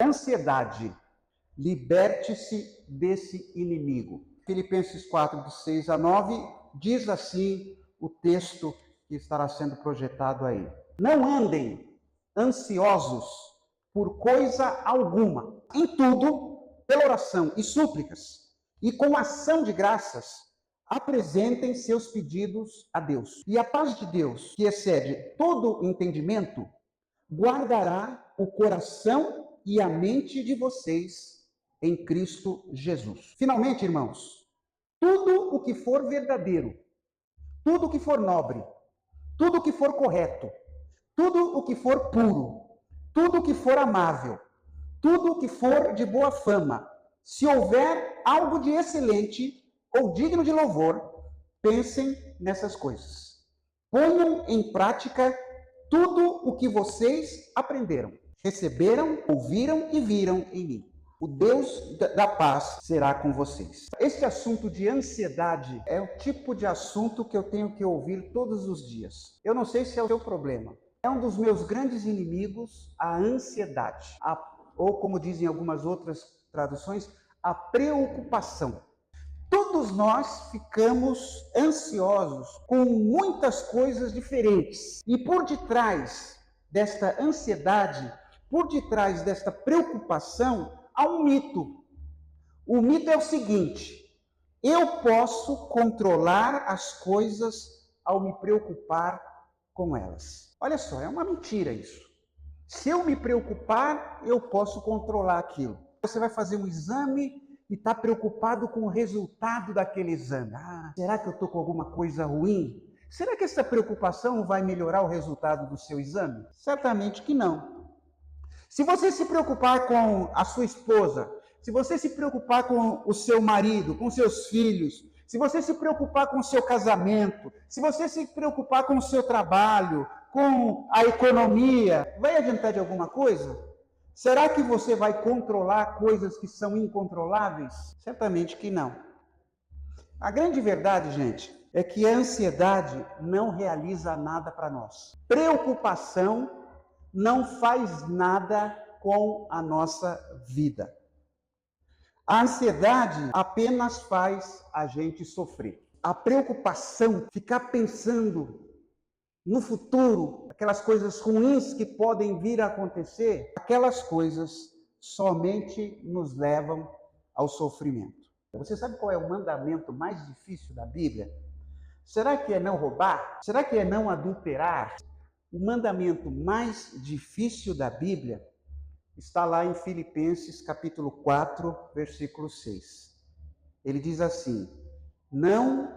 ansiedade. Liberte-se desse inimigo. Filipenses 4, de 6 a 9, diz assim o texto que estará sendo projetado aí. Não andem ansiosos por coisa alguma. Em tudo, pela oração e súplicas, e com ação de graças, apresentem seus pedidos a Deus. E a paz de Deus, que excede todo entendimento, guardará o coração e a mente de vocês em Cristo Jesus. Finalmente, irmãos, tudo o que for verdadeiro, tudo o que for nobre, tudo o que for correto, tudo o que for puro, tudo o que for amável, tudo o que for de boa fama, se houver algo de excelente ou digno de louvor, pensem nessas coisas. Ponham em prática tudo o que vocês aprenderam, receberam, ouviram e viram em mim. O Deus da paz será com vocês. Este assunto de ansiedade é o tipo de assunto que eu tenho que ouvir todos os dias. Eu não sei se é o seu problema. É um dos meus grandes inimigos, a ansiedade. Ou como dizem algumas outras traduções, a preocupação. Todos nós ficamos ansiosos com muitas coisas diferentes. E por detrás desta ansiedade, por detrás desta preocupação, há um mito. O mito é o seguinte: eu posso controlar as coisas ao me preocupar com elas. Olha só, é uma mentira isso. Se eu me preocupar, eu posso controlar aquilo. Você vai fazer um exame e está preocupado com o resultado daquele exame. Será que eu estou com alguma coisa ruim? Será que essa preocupação vai melhorar o resultado do seu exame? Certamente que não. Se você se preocupar com a sua esposa, se você se preocupar com o seu marido, com seus filhos, se você se preocupar com o seu casamento, se você se preocupar com o seu trabalho, com a economia, vai adiantar de alguma coisa? Será que você vai controlar coisas que são incontroláveis? Certamente que não. A grande verdade, gente, é que a ansiedade não realiza nada para nós. Preocupação não faz nada com a nossa vida. A ansiedade apenas faz a gente sofrer. A preocupação, ficar pensando no futuro, aquelas coisas ruins que podem vir a acontecer, aquelas coisas somente nos levam ao sofrimento. Você sabe qual é o mandamento mais difícil da Bíblia? Será que é não roubar? Será que é não adulterar? O mandamento mais difícil da Bíblia está lá em Filipenses capítulo 4, versículo 6. Ele diz assim: não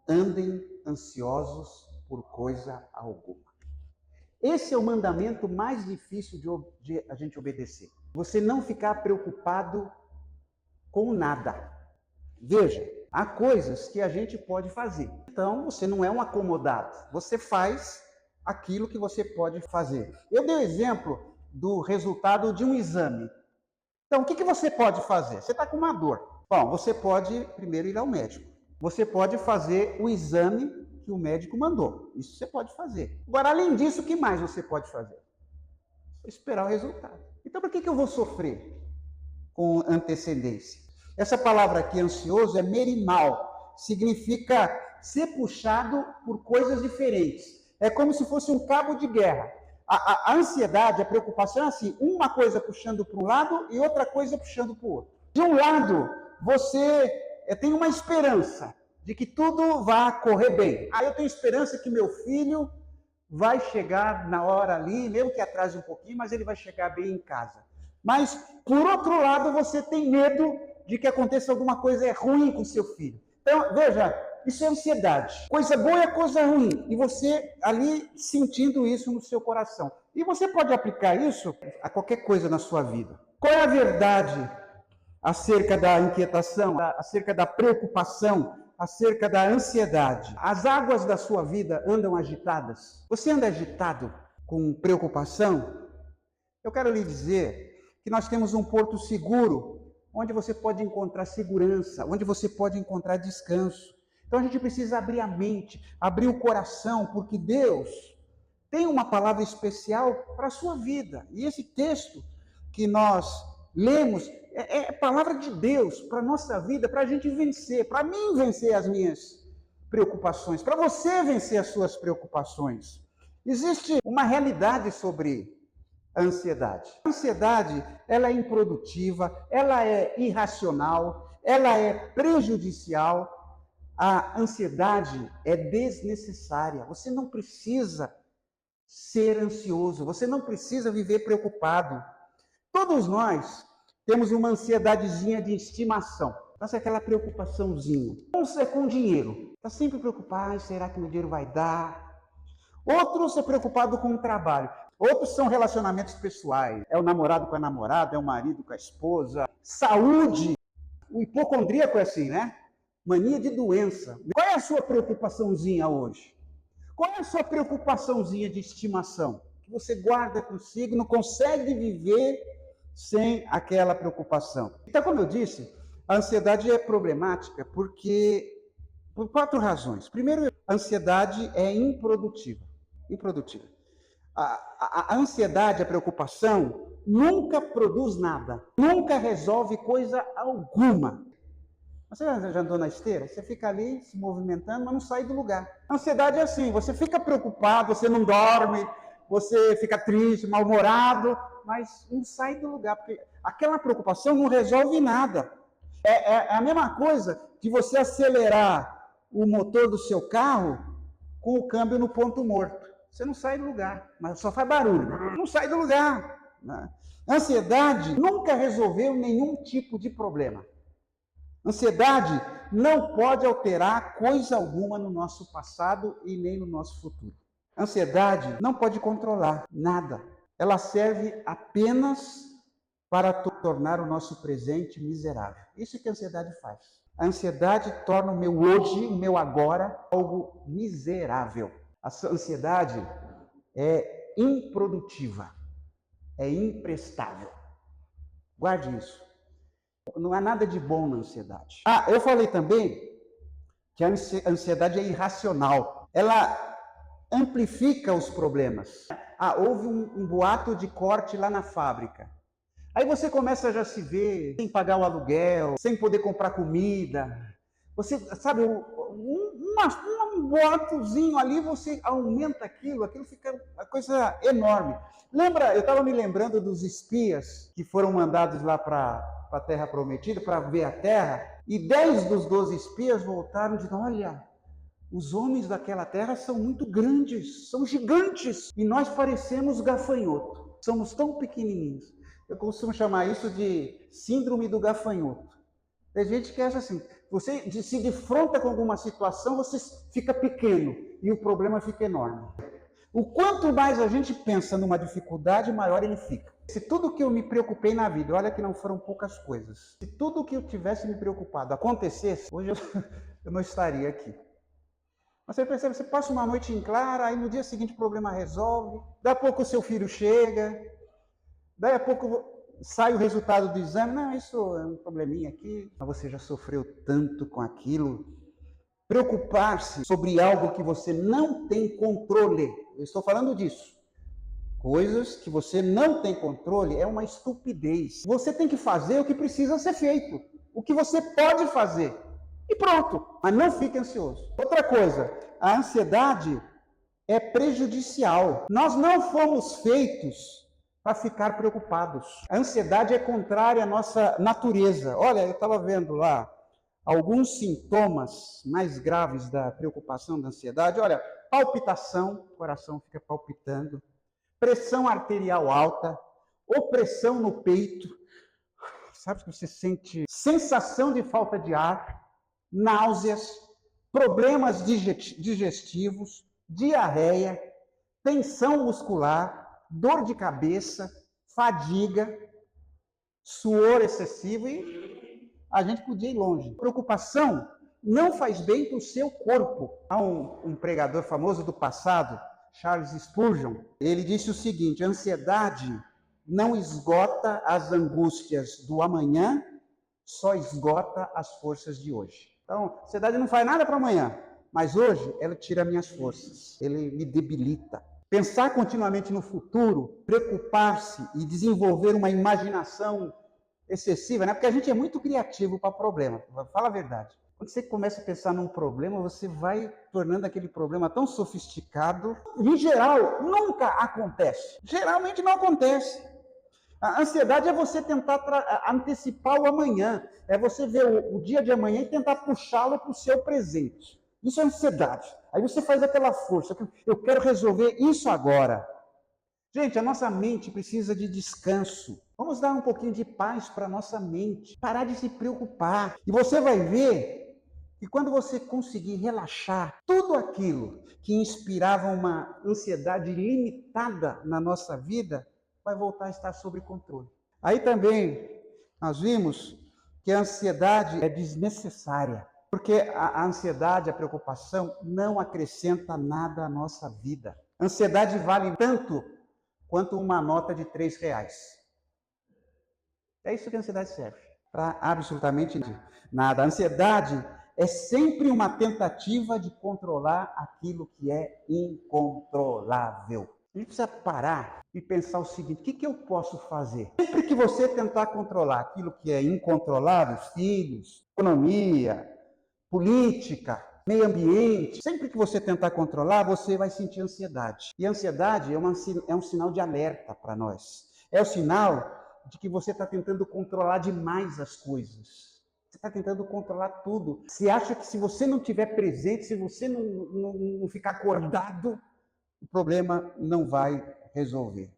andem ansiosos por coisa alguma. Esse é o mandamento mais difícil de a gente obedecer. Você não ficar preocupado com nada. Veja, há coisas que a gente pode fazer. Então, você não é um acomodado. Você faz aquilo que você pode fazer. Eu dei o exemplo do resultado de um exame. Então, o que você pode fazer? Você está com uma dor. Bom, você pode primeiro ir ao médico. Você pode fazer o exame que o médico mandou. Isso você pode fazer. Agora, além disso, o que mais você pode fazer? Esperar o resultado. Então, por que eu vou sofrer com antecedência? Essa palavra aqui, ansioso, é merimal. Significa ser puxado por coisas diferentes. É como se fosse um cabo de guerra. A ansiedade, a preocupação é assim, uma coisa puxando para um lado e outra coisa puxando para o outro. De um lado, você tem uma esperança de que tudo vai correr bem. Eu tenho esperança que meu filho vai chegar na hora ali, mesmo que atrase um pouquinho, mas ele vai chegar bem em casa. Mas, por outro lado, você tem medo de que aconteça alguma coisa ruim com seu filho. Então, veja, isso é ansiedade. Coisa boa é coisa ruim. E você ali sentindo isso no seu coração. E você pode aplicar isso a qualquer coisa na sua vida. Qual é a verdade acerca da inquietação, acerca da preocupação, acerca da ansiedade? As águas da sua vida andam agitadas? Você anda agitado com preocupação? Eu quero lhe dizer que nós temos um porto seguro, onde você pode encontrar segurança, onde você pode encontrar descanso. Então a gente precisa abrir a mente, abrir o coração, porque Deus tem uma palavra especial para a sua vida. E esse texto que nós lemos, é palavra de Deus para a nossa vida, para a gente vencer, para mim vencer as minhas preocupações, para você vencer as suas preocupações. Existe uma realidade sobre a ansiedade. A ansiedade, ela é improdutiva, ela é irracional, ela é prejudicial. A ansiedade é desnecessária. Você não precisa ser ansioso, você não precisa viver preocupado. Todos nós temos uma ansiedadezinha de estimação. Nossa, aquela preocupaçãozinha. Uns é com dinheiro. Está sempre preocupado, será que meu dinheiro vai dar? Outros é preocupado com o trabalho. Outros são relacionamentos pessoais. É o namorado com a namorada, é o marido com a esposa. Saúde. O hipocondríaco é assim, né? Mania de doença. Qual é a sua preocupaçãozinha hoje? Qual é a sua preocupaçãozinha de estimação? Que você guarda consigo, não consegue viver sem aquela preocupação. Então, como eu disse, a ansiedade é problemática por 4 razões. Primeiro, a ansiedade é improdutiva. Improdutiva. A ansiedade, a preocupação, nunca produz nada, nunca resolve coisa alguma. Você já andou na esteira? Você fica ali se movimentando, mas não sai do lugar. A ansiedade é assim, você fica preocupado, você não dorme, você fica triste, mal-humorado, mas não sai do lugar, porque aquela preocupação não resolve nada. É a mesma coisa de você acelerar o motor do seu carro com o câmbio no ponto morto. Você não sai do lugar, mas só faz barulho. Não sai do lugar. A ansiedade nunca resolveu nenhum tipo de problema. Ansiedade não pode alterar coisa alguma no nosso passado e nem no nosso futuro. Ansiedade não pode controlar nada. Ela serve apenas para tornar o nosso presente miserável. Isso que a ansiedade faz. A ansiedade torna o meu hoje, o meu agora, algo miserável. A ansiedade é improdutiva, é imprestável. Guarde isso. Não há nada de bom na ansiedade. Eu falei também que a ansiedade é irracional. Ela amplifica os problemas. Houve um boato de corte lá na fábrica. Aí você começa já a se ver sem pagar o aluguel, sem poder comprar comida. Você, sabe, um boatozinho ali, você aumenta aquilo fica uma coisa enorme. Lembra, eu estava me lembrando dos espias que foram mandados lá para a Terra Prometida, para ver a Terra, e 10 dos 12 espias voltaram dizendo, olha, os homens daquela terra são muito grandes, são gigantes, e nós parecemos gafanhoto, somos tão pequenininhos. Eu costumo chamar isso de síndrome do gafanhoto. Tem gente que acha assim, você se defronta com alguma situação, você fica pequeno, e o problema fica enorme. O quanto mais a gente pensa numa dificuldade, maior ele fica. Se tudo que eu me preocupei na vida, olha que não foram poucas coisas, se tudo que eu tivesse me preocupado acontecesse, hoje eu não estaria aqui. Mas você percebe, você passa uma noite em clara, aí no dia seguinte o problema resolve, daí a pouco o seu filho chega, daí a pouco sai o resultado do exame, não, isso é um probleminha aqui, mas você já sofreu tanto com aquilo. Preocupar-se sobre algo que você não tem controle, eu estou falando disso. Coisas que você não tem controle é uma estupidez. Você tem que fazer o que precisa ser feito, o que você pode fazer. E pronto, mas não fique ansioso. Outra coisa, a ansiedade é prejudicial. Nós não fomos feitos para ficar preocupados. A ansiedade é contrária à nossa natureza. Olha, eu estava vendo lá alguns sintomas mais graves da preocupação, da ansiedade. Olha, palpitação, o coração fica palpitando, pressão arterial alta, opressão no peito, sabe que você sente sensação de falta de ar, náuseas, problemas digestivos, diarreia, tensão muscular, dor de cabeça, fadiga, suor excessivo e a gente podia ir longe. Preocupação não faz bem para o seu corpo. Há um pregador famoso do passado, Charles Spurgeon, ele disse o seguinte, a ansiedade não esgota as angústias do amanhã, só esgota as forças de hoje. Então, a ansiedade não faz nada para amanhã, mas hoje ela tira minhas forças, ele me debilita. Pensar continuamente no futuro, preocupar-se e desenvolver uma imaginação excessiva, né? Porque a gente é muito criativo para problema, fala a verdade. Quando você começa a pensar num problema, você vai tornando aquele problema tão sofisticado. Em geral, nunca acontece. Geralmente não acontece. A ansiedade é você tentar antecipar o amanhã. É você ver o dia de amanhã e tentar puxá-lo para o seu presente. Isso é ansiedade. Aí você faz aquela força. Eu quero resolver isso agora. Gente, a nossa mente precisa de descanso. Vamos dar um pouquinho de paz para a nossa mente. Parar de se preocupar. E você vai ver que quando você conseguir relaxar tudo aquilo que inspirava uma ansiedade limitada na nossa vida, vai voltar a estar sob controle. Aí também nós vimos que a ansiedade é desnecessária. Porque a ansiedade, a preocupação, não acrescenta nada à nossa vida. A ansiedade vale tanto quanto uma nota de R$3. É isso que a ansiedade serve, para absolutamente nada. A ansiedade é sempre uma tentativa de controlar aquilo que é incontrolável. A gente precisa parar e pensar o seguinte: o que eu posso fazer? Sempre que você tentar controlar aquilo que é incontrolável, filhos, economia, política, meio ambiente, sempre que você tentar controlar, você vai sentir ansiedade. E a ansiedade é um sinal de alerta para nós. É o sinal de que você está tentando controlar demais as coisas. Você está tentando controlar tudo. Você acha que se você não estiver presente, se você não ficar acordado, o problema não vai resolver.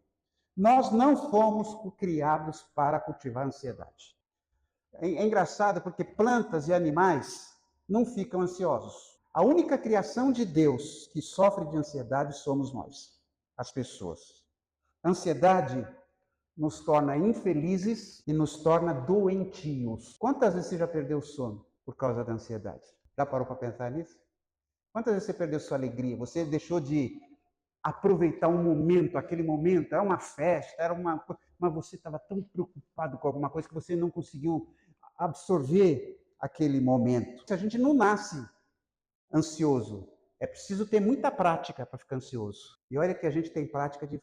Nós não fomos criados para cultivar ansiedade. É engraçado porque plantas e animais não ficam ansiosos. A única criação de Deus que sofre de ansiedade somos nós, as pessoas. A ansiedade nos torna infelizes e nos torna doentios. Quantas vezes você já perdeu o sono por causa da ansiedade? Já parou para pensar nisso? Quantas vezes você perdeu sua alegria? Você deixou de aproveitar um momento, aquele momento, era uma festa, mas você estava tão preocupado com alguma coisa que você não conseguiu absorver aquele momento. A gente não nasce ansioso. É preciso ter muita prática para ficar ansioso. E olha que a gente tem prática de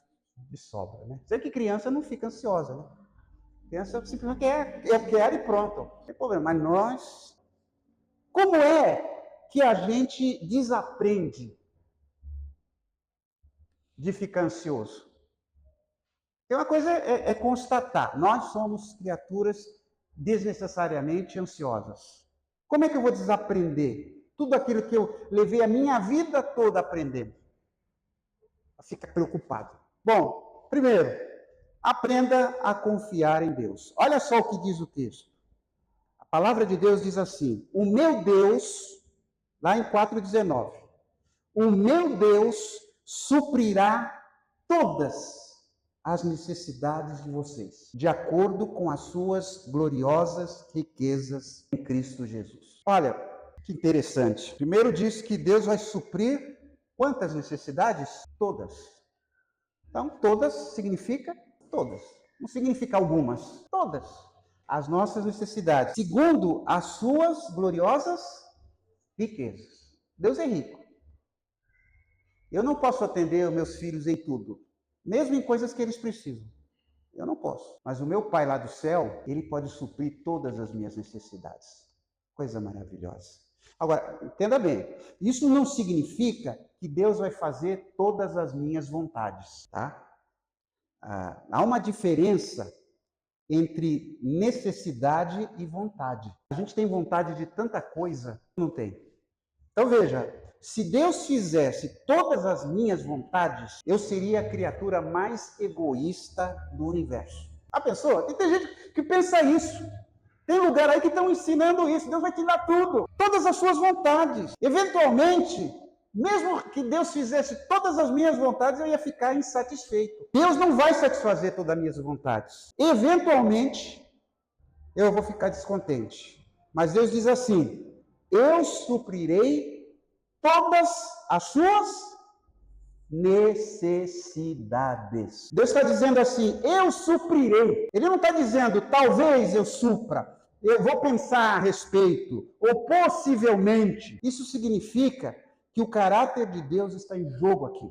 sobra, né? Sei que criança não fica ansiosa, né? Criança simplesmente quer e pronto. Não tem problema. Mas nós... Como é que a gente desaprende de ficar ansioso? Tem uma coisa é constatar. Nós somos criaturas desnecessariamente ansiosas. Como é que eu vou desaprender tudo aquilo que eu levei a minha vida toda aprendendo? Fica preocupado. Bom, primeiro, aprenda a confiar em Deus. Olha só o que diz o texto. A palavra de Deus diz assim: o meu Deus, lá em 4,19, o meu Deus suprirá todas as necessidades de vocês, de acordo com as suas gloriosas riquezas em Cristo Jesus. Olha, que interessante. Primeiro diz que Deus vai suprir quantas necessidades? Todas. Então, todas significa todas. Não significa algumas. Todas as nossas necessidades, segundo as suas gloriosas riquezas. Deus é rico. Eu não posso atender os meus filhos em tudo, mesmo em coisas que eles precisam. Eu não posso. Mas o meu Pai lá do céu, ele pode suprir todas as minhas necessidades. Coisa maravilhosa. Agora, entenda bem, isso não significa que Deus vai fazer todas as minhas vontades, tá? Há uma diferença entre necessidade e vontade. A gente tem vontade de tanta coisa, não tem. Então veja, se Deus fizesse todas as minhas vontades, eu seria a criatura mais egoísta do universo. A pessoa, tem gente que pensa isso. Tem lugar aí que estão ensinando isso. Deus vai te dar tudo, todas as suas vontades. Eventualmente, mesmo que Deus fizesse todas as minhas vontades, eu ia ficar insatisfeito. Deus não vai satisfazer todas as minhas vontades. Eventualmente, eu vou ficar descontente. Mas Deus diz assim: eu suprirei todas as suas necessidades. Deus está dizendo assim: eu suprirei. Ele não está dizendo talvez eu supra, eu vou pensar a respeito, ou possivelmente. Isso significa que o caráter de Deus está em jogo aqui.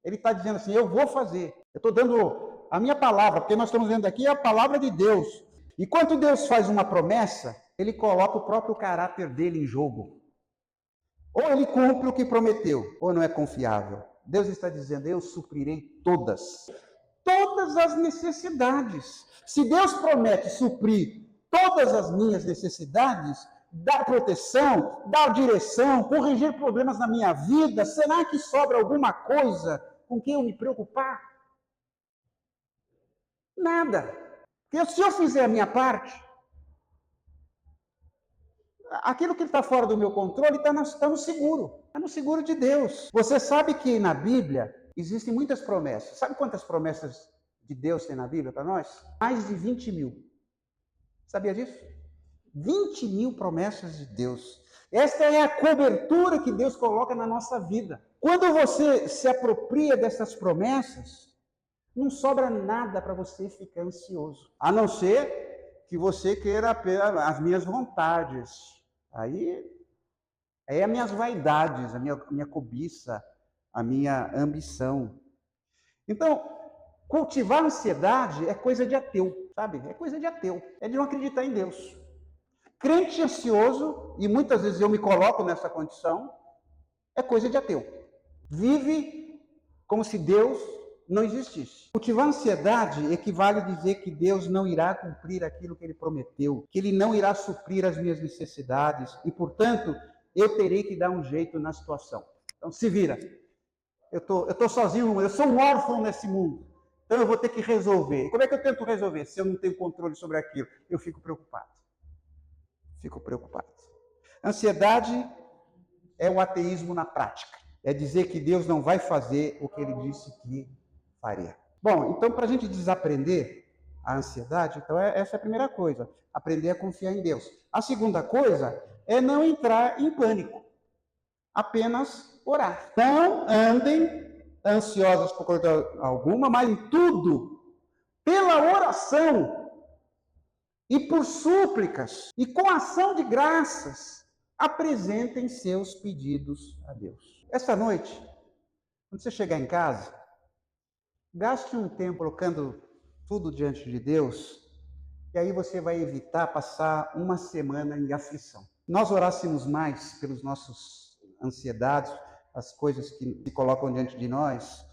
Ele está dizendo assim: eu vou fazer. Eu estou dando a minha palavra, porque nós estamos vendo aqui a palavra de Deus. E quando Deus faz uma promessa, ele coloca o próprio caráter dele em jogo. Ou ele cumpre o que prometeu, ou não é confiável. Deus está dizendo, eu suprirei todas as necessidades. Se Deus promete suprir todas as minhas necessidades, dar proteção, dar direção, corrigir problemas na minha vida, será que sobra alguma coisa com que eu me preocupar? Nada. Porque se eu fizer a minha parte, aquilo que está fora do meu controle está no seguro. Está no seguro de Deus. Você sabe que na Bíblia existem muitas promessas. Sabe quantas promessas de Deus tem na Bíblia para nós? Mais de 20 mil. Sabia disso? 20 mil promessas de Deus. Esta é a cobertura que Deus coloca na nossa vida. Quando você se apropria dessas promessas, não sobra nada para você ficar ansioso. A não ser que você queira as minhas vontades. Aí é as minhas vaidades, a minha cobiça, a minha ambição. Então, cultivar ansiedade é coisa de ateu, sabe? É coisa de ateu. É de não acreditar em Deus. Crente ansioso, e muitas vezes eu me coloco nessa condição, é coisa de ateu. Vive como se Deus não existisse. Cultivar ansiedade equivale a dizer que Deus não irá cumprir aquilo que Ele prometeu, que Ele não irá suprir as minhas necessidades, e, portanto, eu terei que dar um jeito na situação. Então, se vira. Eu tô sozinho, eu sou um órfão nesse mundo. Então, eu vou ter que resolver. E como é que eu tento resolver se eu não tenho controle sobre aquilo? Eu fico preocupado. Ansiedade é o ateísmo na prática. É dizer que Deus não vai fazer o que Ele disse que faria. Bom, então para a gente desaprender a ansiedade, então essa é a primeira coisa. Aprender a confiar em Deus. A segunda coisa é não entrar em pânico. Apenas orar. Não andem ansiosos por coisa alguma, mas em tudo, pela oração e por súplicas, e com ação de graças, apresentem seus pedidos a Deus. Esta noite, quando você chegar em casa, gaste um tempo colocando tudo diante de Deus, e aí você vai evitar passar uma semana em aflição. Nós orássemos mais pelos nossos ansiedades, as coisas que se colocam diante de nós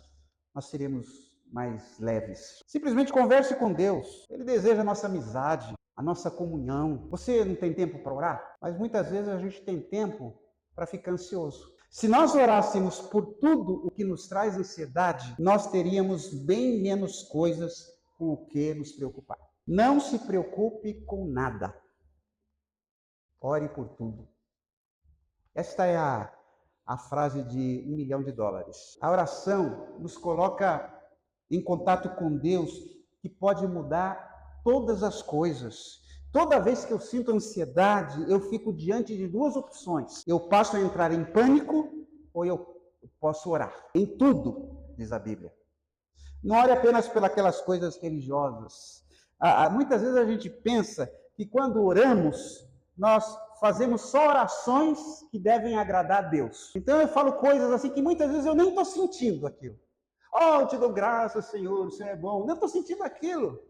seríamos mais leves. Simplesmente converse com Deus. Ele deseja a nossa amizade, a nossa comunhão. Você não tem tempo para orar? Mas muitas vezes a gente tem tempo para ficar ansioso. Se nós orássemos por tudo o que nos traz ansiedade, nós teríamos bem menos coisas com o que nos preocupar. Não se preocupe com nada. Ore por tudo. Esta é a frase de $1 milhão. A oração nos coloca em contato com Deus, que pode mudar todas as coisas. Toda vez que eu sinto ansiedade, eu fico diante de duas opções. Eu passo a entrar em pânico ou eu posso orar. Em tudo, diz a Bíblia. Não ore apenas pelas coisas religiosas. Muitas vezes a gente pensa que quando oramos, nós fazemos só orações que devem agradar a Deus. Então eu falo coisas assim que muitas vezes eu nem estou sentindo aquilo. Oh, eu te dou graças, Senhor, o Senhor é bom. Não estou sentindo aquilo.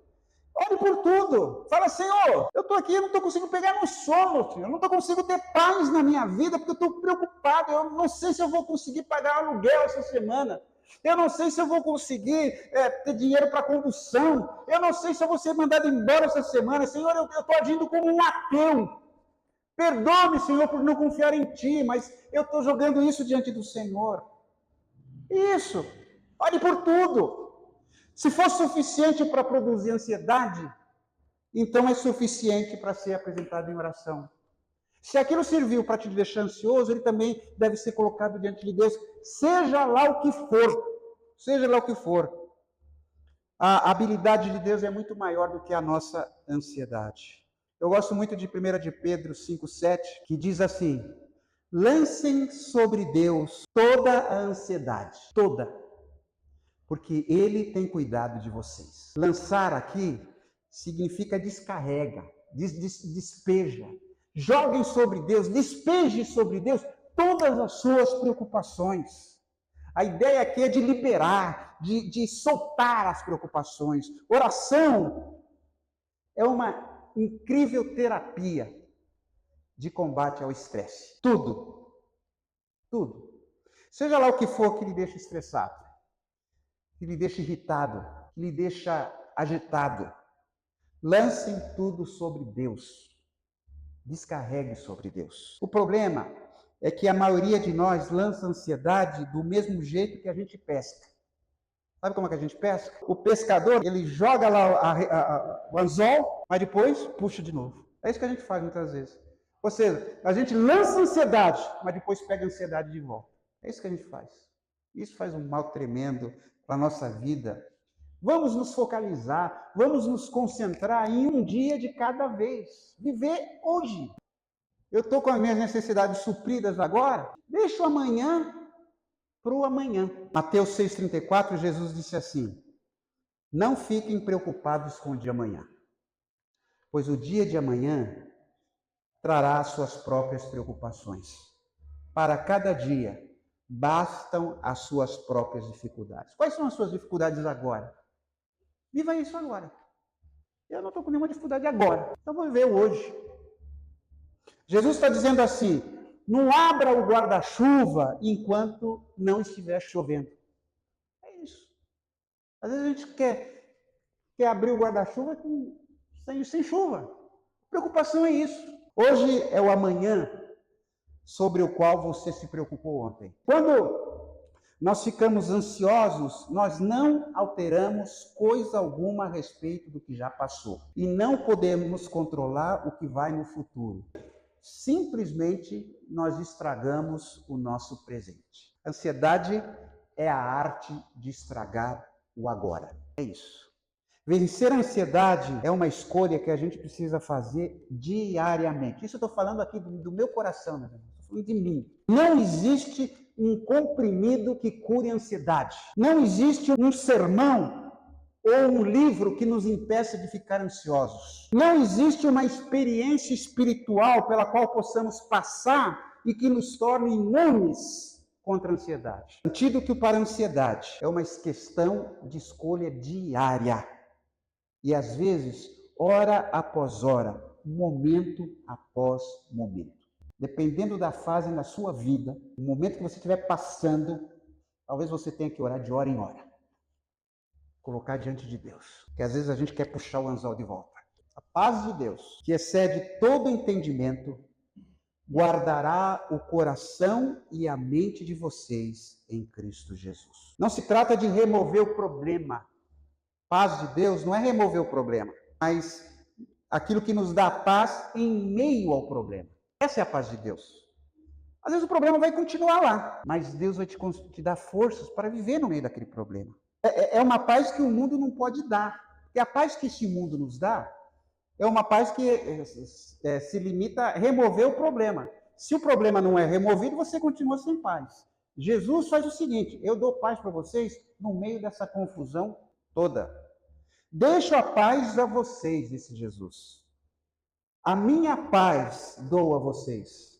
Ore por tudo. Fala, Senhor, eu estou aqui, eu não estou conseguindo pegar no sono, Senhor. Eu não estou conseguindo ter paz na minha vida, porque eu estou preocupado. Eu não sei se eu vou conseguir pagar aluguel essa semana. Eu não sei se eu vou conseguir ter dinheiro para condução. Eu não sei se eu vou ser mandado embora essa semana. Senhor, eu estou agindo como um ateu. Perdoe-me, Senhor, por não confiar em Ti, mas eu estou jogando isso diante do Senhor. Isso. Ore por tudo. Se for suficiente para produzir ansiedade, então é suficiente para ser apresentado em oração. Se aquilo serviu para te deixar ansioso, ele também deve ser colocado diante de Deus, seja lá o que for. Seja lá o que for. A habilidade de Deus é muito maior do que a nossa ansiedade. Eu gosto muito de 1 de Pedro 5,7, que diz assim: lancem sobre Deus toda a ansiedade, toda, porque Ele tem cuidado de vocês. Lançar aqui significa descarrega, despeja. Joguem sobre Deus, despeje sobre Deus todas as suas preocupações. A ideia aqui é de liberar, de soltar as preocupações. Oração é uma incrível terapia de combate ao estresse. Tudo. Seja lá o que for que lhe deixa estressado, que lhe deixa irritado, que lhe deixa agitado, lancem tudo sobre Deus. Descarregue sobre Deus. O problema é que a maioria de nós lança ansiedade do mesmo jeito que a gente pesca. Sabe como é que a gente pesca? O pescador, ele joga lá o anzol, mas depois puxa de novo. É isso que a gente faz muitas vezes. Ou seja, a gente lança ansiedade, mas depois pega a ansiedade de volta. É isso que a gente faz. Isso faz um mal tremendo para a nossa vida. Vamos nos focalizar, vamos nos concentrar em um dia de cada vez. Viver hoje. Eu estou com as minhas necessidades supridas agora, deixa o amanhã para o amanhã. Mateus 6,34, Jesus disse assim: não fiquem preocupados com o de amanhã, pois o dia de amanhã trará as suas próprias preocupações. Para cada dia, bastam as suas próprias dificuldades. Quais são as suas dificuldades agora? Viva isso agora. Eu não estou com nenhuma dificuldade agora, então vou viver hoje. Jesus está dizendo assim: não abra o guarda-chuva enquanto não estiver chovendo. É isso. Às vezes a gente quer abrir o guarda-chuva sem chuva. A preocupação é isso. Hoje é o amanhã sobre o qual você se preocupou ontem. Quando nós ficamos ansiosos, nós não alteramos coisa alguma a respeito do que já passou. E não podemos controlar o que vai no futuro. Simplesmente nós estragamos o nosso presente. Ansiedade é a arte de estragar o agora. É isso. Vencer a ansiedade é uma escolha que a gente precisa fazer diariamente. Isso eu estou falando aqui do meu coração, né? Estou falando de mim. Não existe um comprimido que cure a ansiedade. Não existe um sermão ou um livro que nos impeça de ficar ansiosos. Não existe uma experiência espiritual pela qual possamos passar e que nos torne imunes contra a ansiedade. O antídoto para a ansiedade é uma questão de escolha diária. E às vezes, hora após hora, momento após momento. Dependendo da fase na sua vida, o momento que você estiver passando, talvez você tenha que orar de hora em hora. Colocar diante de Deus. Porque às vezes a gente quer puxar o anzol de volta. A paz de Deus, que excede todo entendimento, guardará o coração e a mente de vocês em Cristo Jesus. Não se trata de remover o problema. Paz de Deus não é remover o problema, mas aquilo que nos dá paz em meio ao problema. Essa é a paz de Deus. Às vezes o problema vai continuar lá, mas Deus vai te dar forças para viver no meio daquele problema. É uma paz que o mundo não pode dar. E a paz que esse mundo nos dá é uma paz que se limita a remover o problema. Se o problema não é removido, você continua sem paz. Jesus faz o seguinte: eu dou paz para vocês no meio dessa confusão toda. Deixo a paz a vocês, disse Jesus. A minha paz dou a vocês.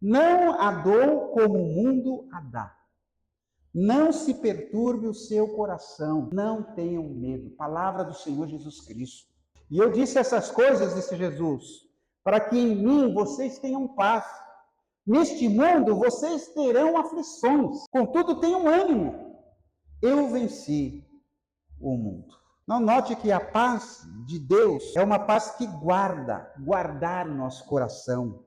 Não a dou como o mundo a dá. Não se perturbe o seu coração. Não tenham medo. Palavra do Senhor Jesus Cristo. E eu disse essas coisas, disse Jesus, para que em mim vocês tenham paz. Neste mundo vocês terão aflições. Contudo, tenham ânimo. Eu venci o mundo. Não, note que a paz de Deus é uma paz que guardar o nosso coração,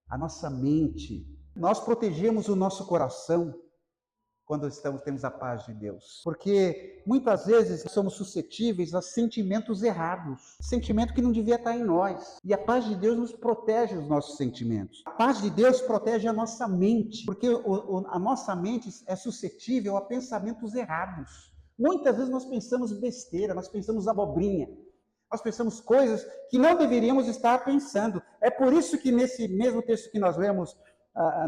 a nossa mente. Nós protegemos o nosso coração quando temos a paz de Deus. Porque muitas vezes somos suscetíveis a sentimentos errados, sentimento que não devia estar em nós. E a paz de Deus nos protege os nossos sentimentos. A paz de Deus protege a nossa mente, porque a nossa mente é suscetível a pensamentos errados. Muitas vezes nós pensamos besteira, nós pensamos abobrinha, nós pensamos coisas que não deveríamos estar pensando. É por isso que nesse mesmo texto que nós lemos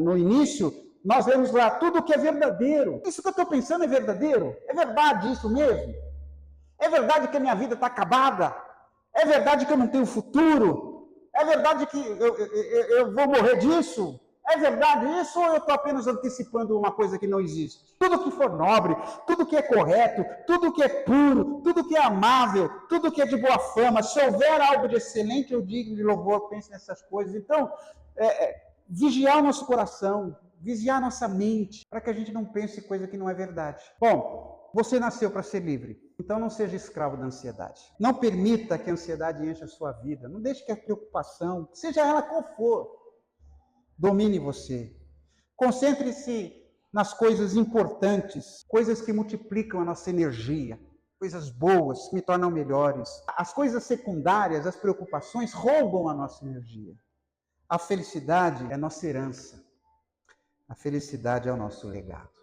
no início, nós lemos lá tudo o que é verdadeiro. Isso que eu estou pensando é verdadeiro? É verdade isso mesmo? É verdade que a minha vida está acabada? É verdade que eu não tenho futuro? É verdade que eu vou morrer disso? É verdade isso ou eu estou apenas antecipando uma coisa que não existe? Tudo que for nobre, tudo que é correto, tudo que é puro, tudo que é amável, tudo que é de boa fama, se houver algo de excelente ou digno de louvor, pense nessas coisas. Então, vigiar o nosso coração, vigiar nossa mente, para que a gente não pense coisa que não é verdade. Bom, você nasceu para ser livre, então não seja escravo da ansiedade. Não permita que a ansiedade encha a sua vida. Não deixe que a preocupação, seja ela qual for, domine você. Concentre-se nas coisas importantes, coisas que multiplicam a nossa energia, coisas boas que me tornam melhores. As coisas secundárias, as preocupações, roubam a nossa energia. A felicidade é nossa herança. A felicidade é o nosso legado.